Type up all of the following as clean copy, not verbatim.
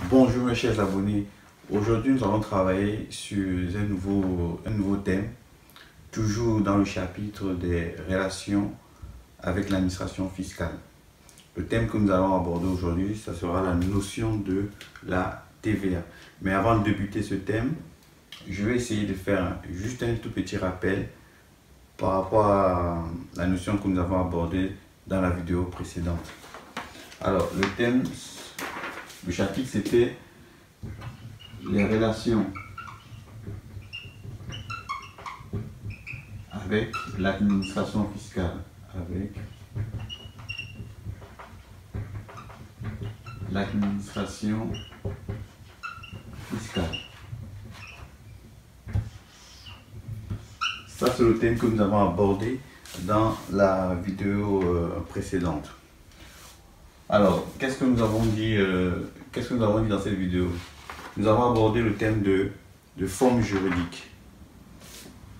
Bonjour mes chers abonnés, aujourd'hui nous allons travailler sur un nouveau thème, toujours dans le chapitre des relations avec l'administration fiscale. Le thème que nous allons aborder aujourd'hui, ça sera la notion de la TVA. Mais avant de débuter ce thème, je vais essayer de faire juste un tout petit rappel par rapport à la notion que nous avons abordée dans la vidéo précédente. Alors, le chapitre c'était les relations avec l'administration fiscale. Avec l'administration fiscale. Ça, c'est le thème que nous avons abordé dans la vidéo précédente. Alors, qu'est-ce que nous avons dit dans cette vidéo? Nous avons abordé le thème de forme juridique.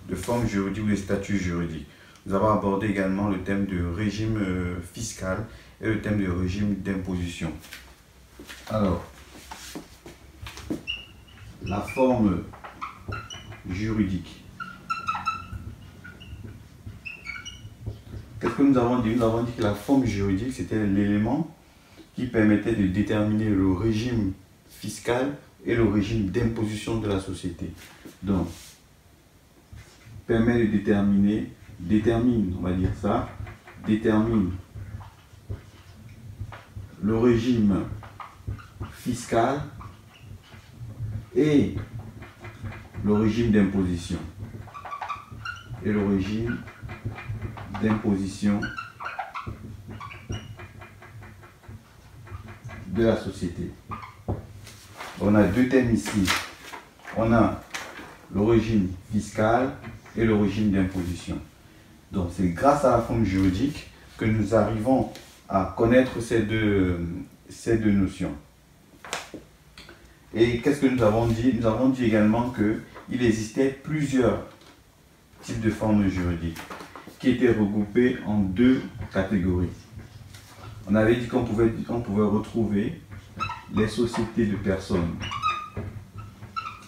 De forme juridique ou de statut juridique. Nous avons abordé également le thème de régime fiscal et le thème de régime d'imposition. Alors, la forme juridique. Qu'est-ce que nous avons dit? Nous avons dit que la forme juridique, c'était l'élément qui permettait de déterminer le régime fiscal et le régime d'imposition de la société. Donc, permet de détermine le régime fiscal et le régime d'imposition. Et le régime d'imposition de la société. On a deux thèmes ici. On a le régime fiscal et le régime d'imposition. Donc c'est grâce à la forme juridique que nous arrivons à connaître ces deux notions. Et qu'est-ce que nous avons dit? Nous avons dit également qu'il existait plusieurs types de formes juridiques qui étaient regroupées en deux catégories. On avait dit qu'on pouvait retrouver les sociétés de personnes.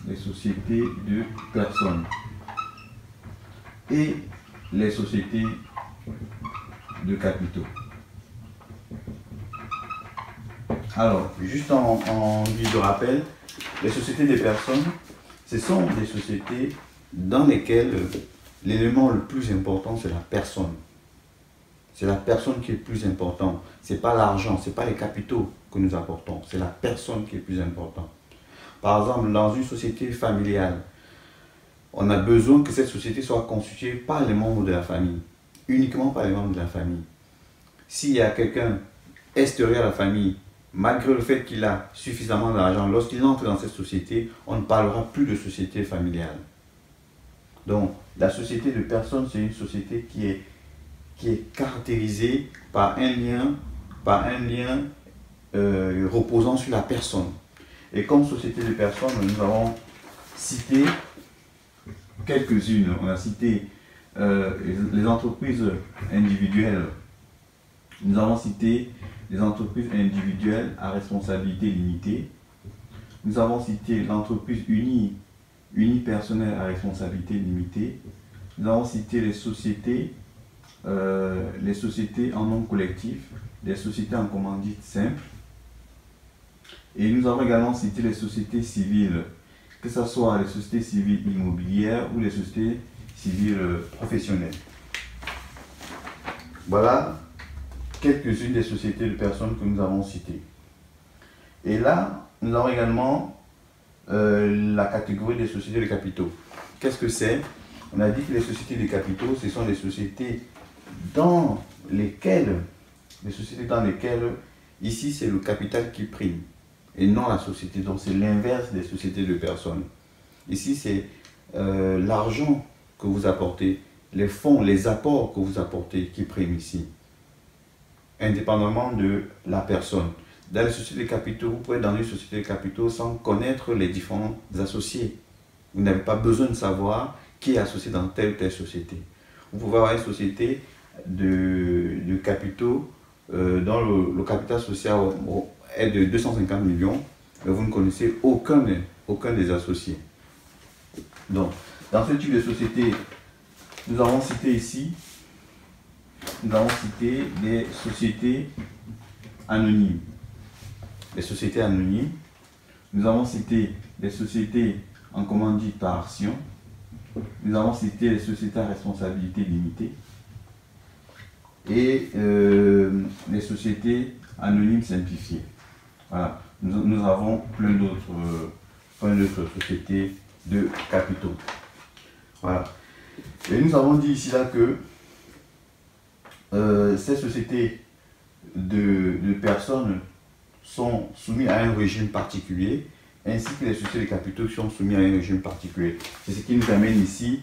Les sociétés de personnes. Et les sociétés de capitaux. Alors, juste en guise de rappel, les sociétés de personnes, ce sont des sociétés dans lesquelles l'élément le plus important, c'est la personne. C'est la personne qui est le plus important. Ce n'est pas l'argent, ce n'est pas les capitaux que nous apportons. C'est la personne qui est le plus important. Par exemple, dans une société familiale, on a besoin que cette société soit constituée par les membres de la famille. Uniquement par les membres de la famille. S'il y a quelqu'un extérieur à la famille, malgré le fait qu'il a suffisamment d'argent, lorsqu'il entre dans cette société, on ne parlera plus de société familiale. Donc, la société de personnes, c'est une société qui est caractérisée par un lien reposant sur la personne. Et comme société de personnes, nous avons cité quelques-unes. On a cité les entreprises individuelles. Nous avons cité les entreprises individuelles à responsabilité limitée. Nous avons cité l'entreprise unipersonnelle à responsabilité limitée. Nous avons cité les sociétés en nom collectif, les sociétés en commandite simple. Et nous avons également cité les sociétés civiles, que ce soit les sociétés civiles immobilières ou les sociétés civiles professionnelles. Voilà quelques-unes des sociétés de personnes que nous avons citées. Et là, nous avons également la catégorie des sociétés de capitaux. Qu'est-ce que c'est? On a dit que les sociétés de capitaux, ce sont les sociétés dans lesquelles, ici c'est le capital qui prime et non la société. Donc c'est l'inverse des sociétés de personnes. Ici c'est l'argent que vous apportez, les fonds, les apports que vous apportez qui priment ici, indépendamment de la personne. Dans les sociétés de capitaux, vous pouvez être dans une société de capitaux sans connaître les différents associés. Vous n'avez pas besoin de savoir qui est associé dans telle ou telle société. Vous pouvez avoir une société de capitaux dont le capital social est de 250 millions mais vous ne connaissez aucun des associés. Donc, dans ce type de société, nous avons cité ici, nous avons cité des sociétés anonymes. Les sociétés anonymes. Nous avons cité des sociétés en commandite par action. Nous avons cité les sociétés à responsabilité limitée. Et les sociétés anonymes simplifiées. Voilà. Nous avons plein d'autres sociétés de capitaux. Voilà. Et nous avons dit ici là que ces sociétés de personnes sont soumises à un régime particulier, ainsi que les sociétés de capitaux qui sont soumises à un régime particulier. C'est ce qui nous amène ici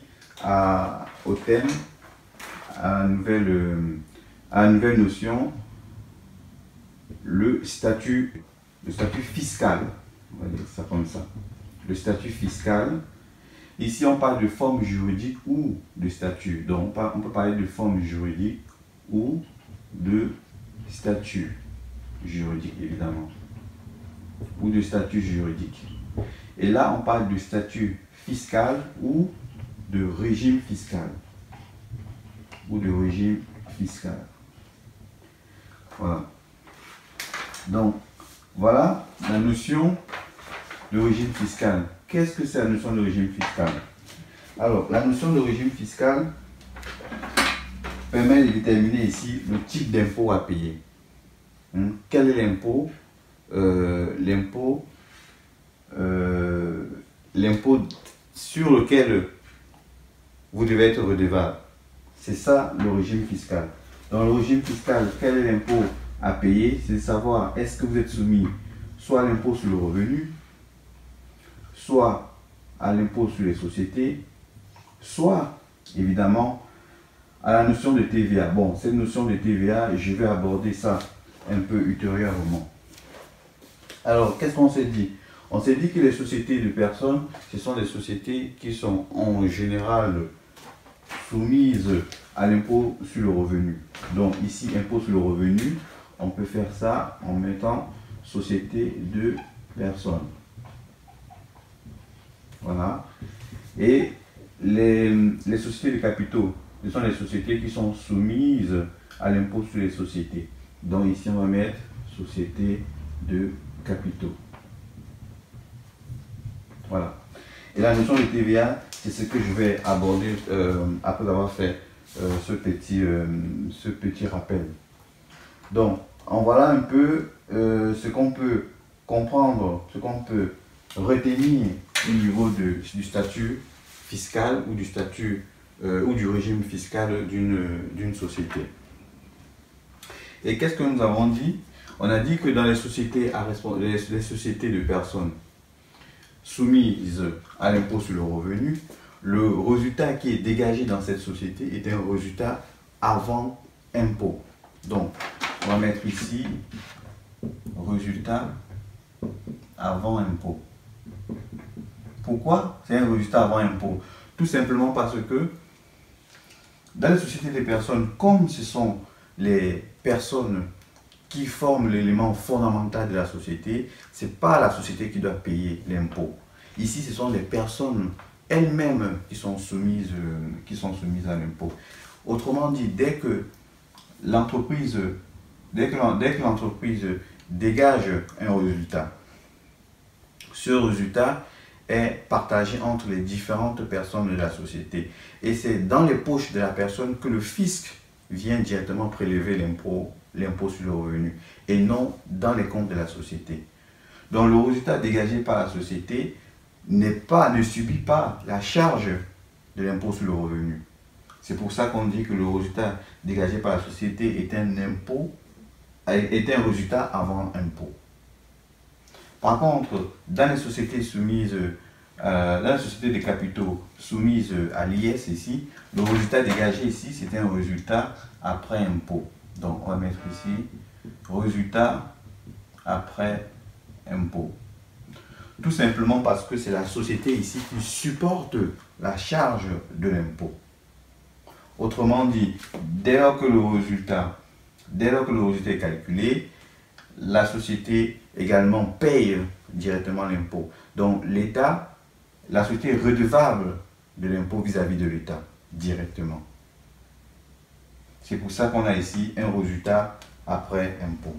au thème, à une nouvelle notion, le statut fiscal. On va dire ça comme ça. Le statut fiscal. Ici, on parle de forme juridique ou de statut. Donc, on peut parler de forme juridique ou de statut juridique, évidemment. Ou de statut juridique. Et là, on parle de statut fiscal ou de régime fiscal. Ou de régime fiscal. Voilà. Donc, voilà la notion de régime fiscal. Qu'est-ce que c'est la notion de régime fiscal? Alors, la notion de régime fiscal permet de déterminer ici le type d'impôt à payer. Quel est l'impôt? L'impôt sur lequel vous devez être redevable. C'est ça le régime fiscal. Dans le régime fiscal, quel est l'impôt à payer? C'est de savoir est-ce que vous êtes soumis soit à l'impôt sur le revenu, soit à l'impôt sur les sociétés, soit évidemment à la notion de TVA. Bon, cette notion de TVA, je vais aborder ça un peu ultérieurement. Alors, qu'est-ce qu'on s'est dit? On s'est dit que les sociétés de personnes, ce sont des sociétés qui sont en général soumises à l'impôt sur le revenu. Donc ici, impôt sur le revenu, on peut faire ça en mettant société de personnes. Voilà. Et les sociétés de capitaux, ce sont les sociétés qui sont soumises à l'impôt sur les sociétés. Donc ici, on va mettre société de capitaux. Voilà. Et la notion de TVA, c'est ce que je vais aborder après avoir fait ce petit rappel. Donc, en voilà un peu ce qu'on peut comprendre, ce qu'on peut retenir au niveau du statut fiscal ou du statut ou du régime fiscal d'une société. Et qu'est-ce que nous avons dit? On a dit que dans les sociétés de personnes soumises à l'impôt sur le revenu, le résultat qui est dégagé dans cette société est un résultat avant impôt. Donc, on va mettre ici résultat avant impôt. Pourquoi c'est un résultat avant impôt? Tout simplement parce que dans les sociétés des personnes, comme ce sont les personnes qui forment l'élément fondamental de la société, ce n'est pas la société qui doit payer l'impôt. Ici, ce sont les personnes elles-mêmes qui sont soumises à l'impôt. Autrement dit, dès que l'entreprise dégage un résultat, ce résultat est partagé entre les différentes personnes de la société. Et c'est dans les poches de la personne que le fisc vient directement prélever l'impôt sur le revenu et non dans les comptes de la société. Donc le résultat dégagé par la société ne subit pas la charge de l'impôt sur le revenu. C'est pour ça qu'on dit que le résultat dégagé par la société est un résultat avant impôt. Par contre, dans les sociétés des capitaux soumises à l'IS ici, le résultat dégagé ici, c'est un résultat après impôt. Donc on va mettre ici résultat après impôt. Tout simplement parce que c'est la société ici qui supporte la charge de l'impôt. Autrement dit, dès lors que le résultat est calculé, la société également paye directement l'impôt. Donc l'État, la société est redevable de l'impôt vis-à-vis de l'État directement. C'est pour ça qu'on a ici un résultat après impôt.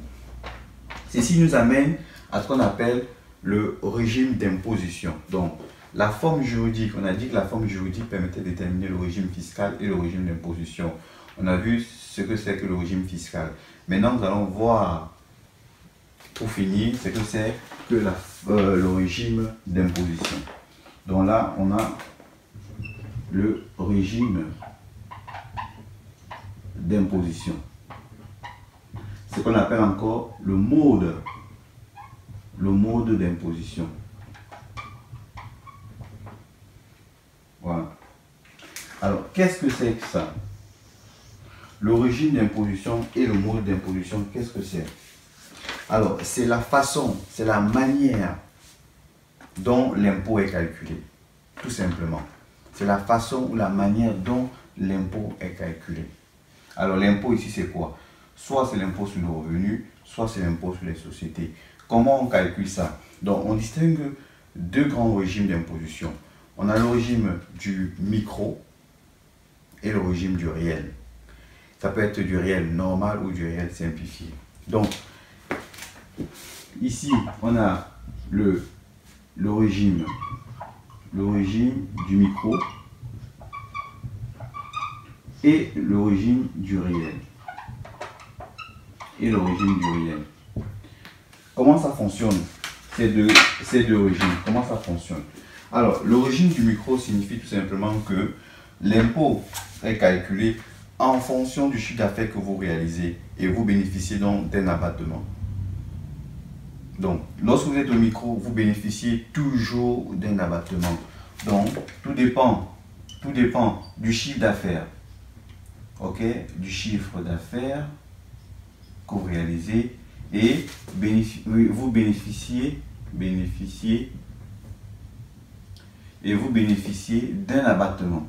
Ceci nous amène à ce qu'on appelle le régime d'imposition. Donc, la forme juridique, on a dit que la forme juridique permettait de déterminer le régime fiscal et le régime d'imposition. On a vu ce que c'est que le régime fiscal. Maintenant, nous allons voir, pour finir, ce que c'est que le régime d'imposition. Donc là, on a le régime d'imposition. Ce qu'on appelle encore le mode d'imposition. Voilà. Alors, qu'est-ce que c'est que ça? Le régime d'imposition et le mode d'imposition, qu'est-ce que c'est? Alors, c'est la façon, c'est la manière dont l'impôt est calculé, tout simplement. C'est la façon ou la manière dont l'impôt est calculé. Alors, l'impôt ici, c'est quoi? Soit c'est l'impôt sur le revenu, soit c'est l'impôt sur les sociétés. Comment on calcule ça? Donc, on distingue deux grands régimes d'imposition. On a le régime du micro et le régime du réel. Ça peut être du réel normal ou du réel simplifié. Donc, ici, on a le régime du micro et le régime du réel. Comment ça fonctionne, ces deux régimes? Comment ça fonctionne? Alors, le régime du micro signifie tout simplement que l'impôt est calculé en fonction du chiffre d'affaires que vous réalisez et vous bénéficiez donc d'un abattement. Donc, lorsque vous êtes au micro, vous bénéficiez toujours d'un abattement. Donc, tout dépend du chiffre d'affaires. Ok, du chiffre d'affaires que vous réalisez et vous bénéficiez d'un abattement.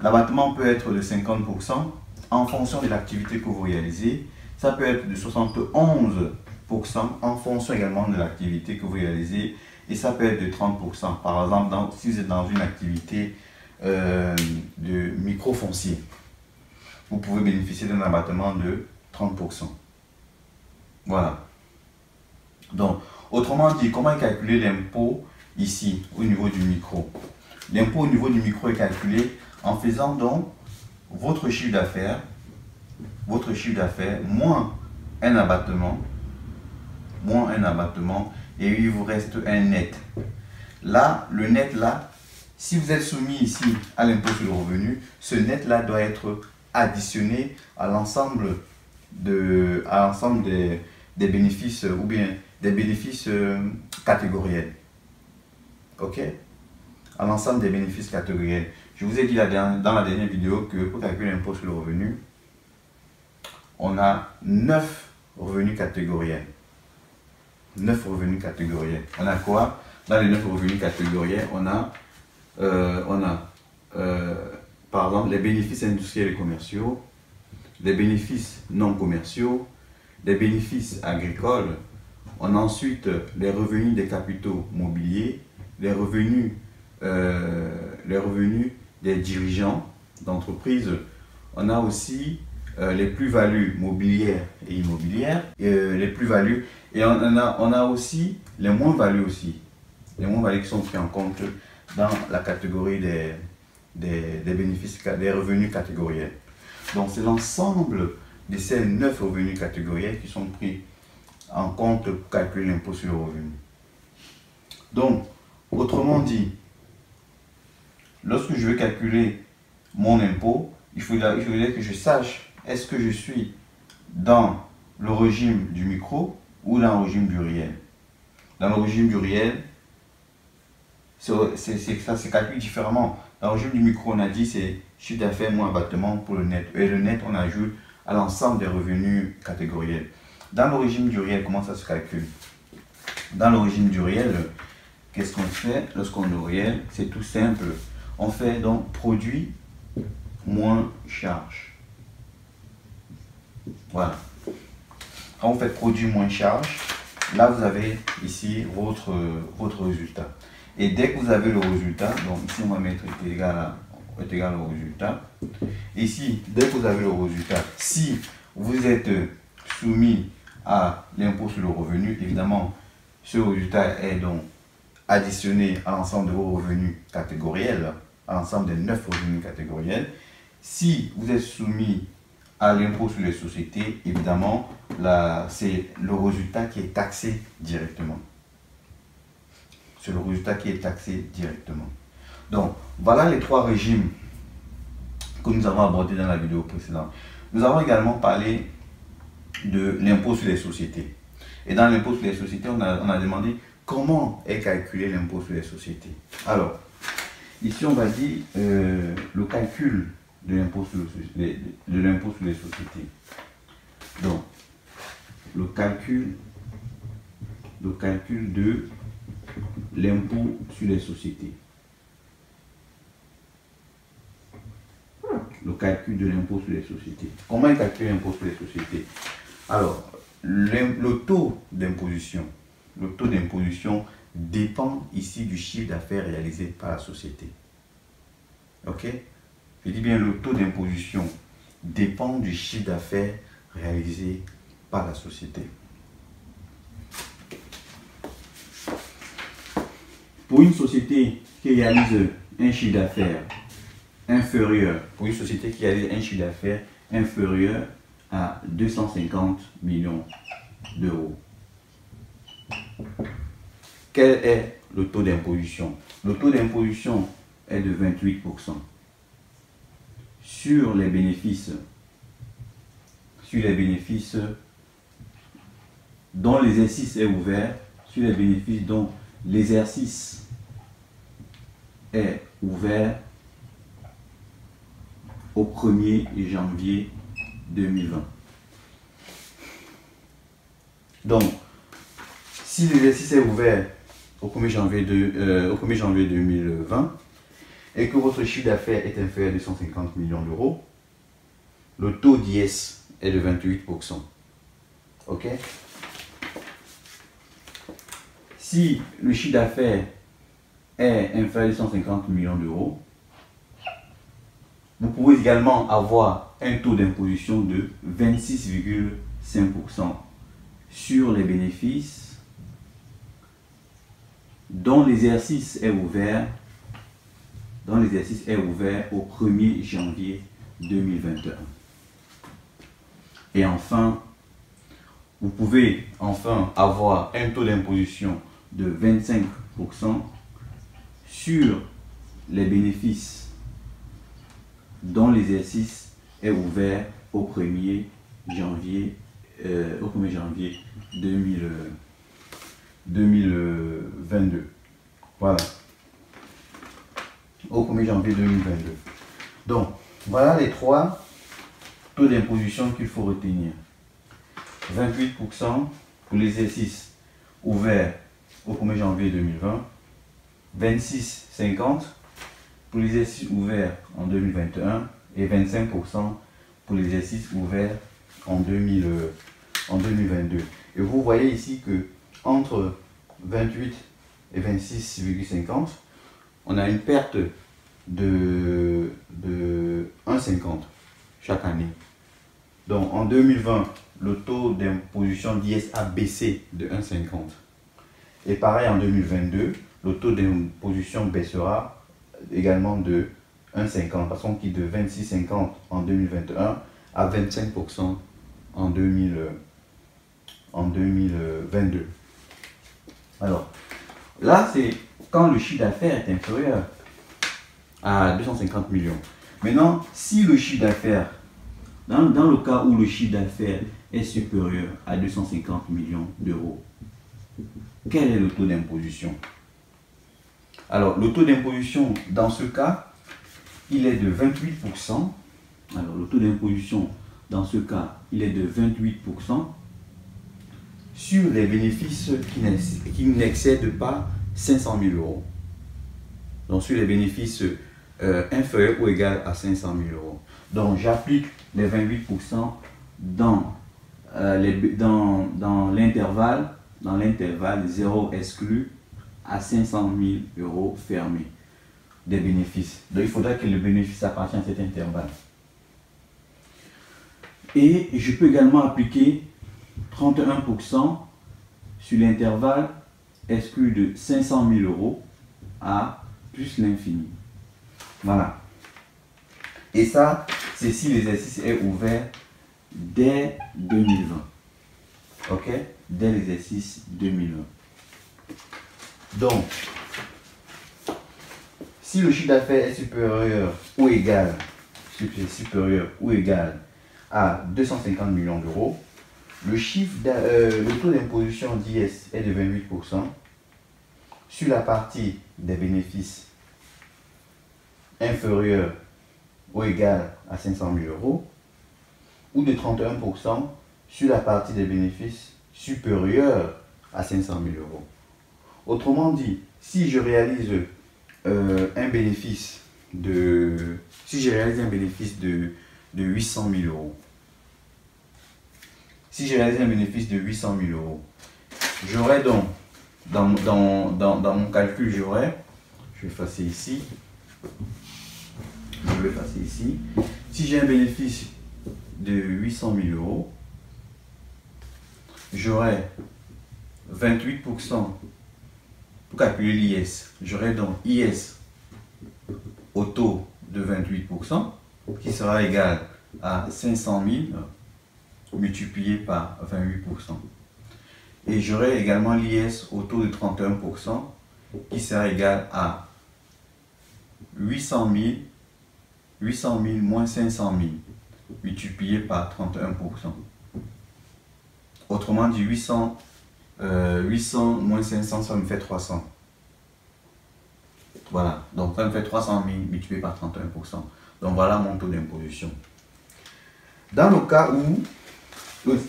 L'abattement peut être de 50% en fonction de l'activité que vous réalisez. Ça peut être de 71% en fonction également de l'activité que vous réalisez. Et ça peut être de 30%. Par exemple, si vous êtes dans une activité de micro-foncier, vous pouvez bénéficier d'un abattement de 30%. Voilà. Donc, autrement dit, comment est calculé l'impôt ici, au niveau du micro? L'impôt au niveau du micro est calculé en faisant donc votre chiffre d'affaires moins un abattement, et il vous reste un net. Là, le net là, si vous êtes soumis ici à l'impôt sur le revenu, ce net là doit être additionné à l'ensemble des bénéfices ou bien des bénéfices catégoriels. Ok? À l'ensemble des bénéfices catégoriels. Je vous ai dit dans la dernière vidéo que pour calculer l'impôt sur le revenu, on a 9 revenus catégoriels. 9 revenus catégoriels. On a quoi? Dans les 9 revenus catégoriels, on a par exemple les bénéfices industriels et commerciaux, les bénéfices non commerciaux, les bénéfices agricoles. On a ensuite les revenus des capitaux mobiliers, les revenus des dirigeants d'entreprises. On a aussi les plus-values mobilières et immobilières, les plus-values, et on a aussi les moins-values aussi. Les moins-values qui sont pris en compte dans la catégorie des bénéfices, des revenus catégoriels. Donc c'est l'ensemble de ces 9 revenus catégoriels qui sont pris en compte pour calculer l'impôt sur le revenu. Donc, autrement dit, lorsque je veux calculer mon impôt, il faudrait que je sache est-ce que je suis dans le régime du micro ou dans le régime du réel. Dans le régime du réel, ça se calcule différemment. Dans le régime du micro, on a dit c'est chiffre d'affaires moins abattement pour le net. Et le net, on ajoute à l'ensemble des revenus catégoriels. Dans le régime du réel, comment ça se calcule? Dans le régime du réel, qu'est-ce qu'on fait lorsqu'on est au réel? C'est tout simple. On fait donc produit moins charge. Voilà. Quand vous faites produit moins charge, là vous avez ici votre résultat. Et dès que vous avez le résultat, donc ici on va mettre est égal au résultat. Ici, dès que vous avez le résultat, si vous êtes soumis à l'impôt sur le revenu, évidemment, ce résultat est donc additionné à l'ensemble de vos revenus catégoriels, à l'ensemble des 9 revenus catégoriels. Si vous êtes soumis à l'impôt sur les sociétés, évidemment, c'est le résultat qui est taxé directement. C'est le résultat qui est taxé directement. Donc, voilà les 3 régimes que nous avons abordés dans la vidéo précédente. Nous avons également parlé de l'impôt sur les sociétés. Et dans l'impôt sur les sociétés, on a demandé comment est calculé l'impôt sur les sociétés. Alors, ici on va dire le calcul de l'impôt sur les sociétés. Donc, le calcul de l'impôt sur les sociétés. Le calcul de l'impôt sur les sociétés. Comment est calculé l'impôt sur les sociétés? Alors, le taux d'imposition dépend ici du chiffre d'affaires réalisé par la société. Ok? Je dis bien le taux d'imposition dépend du chiffre d'affaires réalisé par la société. Pour une société qui réalise un chiffre d'affaires inférieur, à 250 millions d'euros, quel est le taux d'imposition? Le taux d'imposition est de 28%. Sur les bénéfices dont l'exercice est ouvert, sur les bénéfices dont l'exercice est ouvert au 1er janvier 2020. Donc, si l'exercice est ouvert au 1er janvier 2020 et que votre chiffre d'affaires est inférieur à 250 millions d'euros, le taux d'IS est de 28%. Ok? Si le chiffre d'affaires est inférieur à 250 millions d'euros, vous pouvez également avoir un taux d'imposition de 26,5% sur les bénéfices dont l'exercice est ouvert au 1er janvier 2021. Et enfin, vous pouvez avoir un taux d'imposition de 25% sur les bénéfices dont l'exercice est ouvert au 1er janvier 2022. Voilà. Au 1er janvier 2022. Donc, voilà les 3 taux d'imposition qu'il faut retenir. 28% pour l'exercice ouvert au 1er janvier 2020. 26,50 pour l'exercice ouvert en 2021 et 25% pour l'exercice ouvert en 2022. Et vous voyez ici que entre 28 et 26,50, on a une perte de 1,50 chaque année. Donc en 2020, le taux d'imposition d'IS a baissé de 1,50. Et pareil en 2022, le taux d'imposition baissera également de 1,50, parce qu'on quitte de 26,50 en 2021 à 25% en 2022. Alors, là, c'est quand le chiffre d'affaires est inférieur à 250 millions. Maintenant, si le chiffre d'affaires, dans le cas où le chiffre d'affaires est supérieur à 250 millions d'euros, quel est le taux d'imposition? Alors, le taux d'imposition, dans ce cas, il est de 28%. Alors, le taux d'imposition, dans ce cas, il est de 28% sur les bénéfices qui n'excèdent pas 500 000 euros. Donc, sur les bénéfices inférieurs ou égaux à 500 000 euros. Donc, j'applique les 28% dans l'intervalle 0 exclu à 500 000 euros fermés des bénéfices. Donc il faudra que le bénéfice appartienne à cet intervalle. Et je peux également appliquer 31% sur l'intervalle exclu de 500 000 euros à plus l'infini. Voilà. Et ça, c'est si l'exercice est ouvert dès 2020. Ok? Dès l'exercice 2020. Donc, si le chiffre d'affaires est supérieur ou égal à 250 millions d'euros, le taux d'imposition d'IS est de 28% sur la partie des bénéfices inférieurs ou égal à 500 000 euros, ou de 31% sur la partie des bénéfices supérieurs à 500 000 euros. Autrement dit, si je réalise un bénéfice de 800 000 euros, j'aurai donc, dans mon calcul, je vais effacer ici, si j'ai un bénéfice de 800 000 euros, j'aurai 28% pour calculer l'IS. J'aurai donc IS au taux de 28% qui sera égal à 500 000 multiplié par 28%. Et j'aurai également l'IS au taux de 31% qui sera égal à 800 000 moins 500 000 multiplié par 31%. Autrement dit, 800 moins 500, ça me fait 300. Voilà, donc ça me fait 300 000 multiplié par 31%. Donc voilà mon taux d'imposition. Dans le cas où,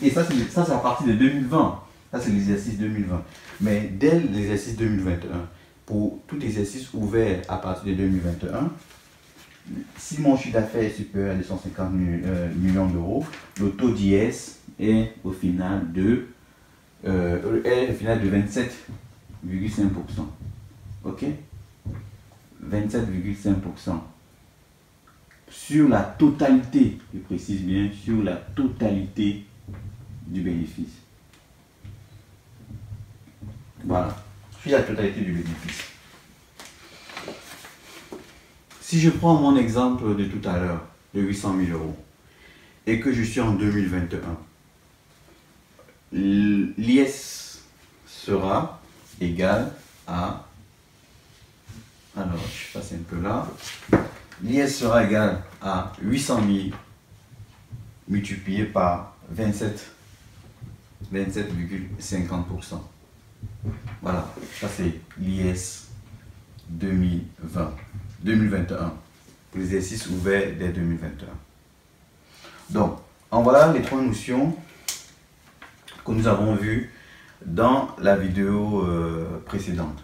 et ça c'est à partir de 2020, ça c'est l'exercice 2020, mais dès l'exercice 2021, pour tout exercice ouvert à partir de 2021, si mon chiffre d'affaires est supérieur à 250 millions d'euros, le taux d'IS est au final de 27,5%. Ok? 27,5% sur la totalité, je précise bien, sur la totalité du bénéfice. Voilà, sur la totalité du bénéfice. Si je prends mon exemple de tout à l'heure, de 800 000 euros, et que je suis en 2021, l'IS sera égal à, alors je passe un peu là, l'IS sera égal à 800 000 multiplié par 27,50%. Voilà, ça c'est l'IS 2021, pour l'exercice ouvert dès 2021. Donc, en voilà les trois notions que nous avons vues dans la vidéo précédente.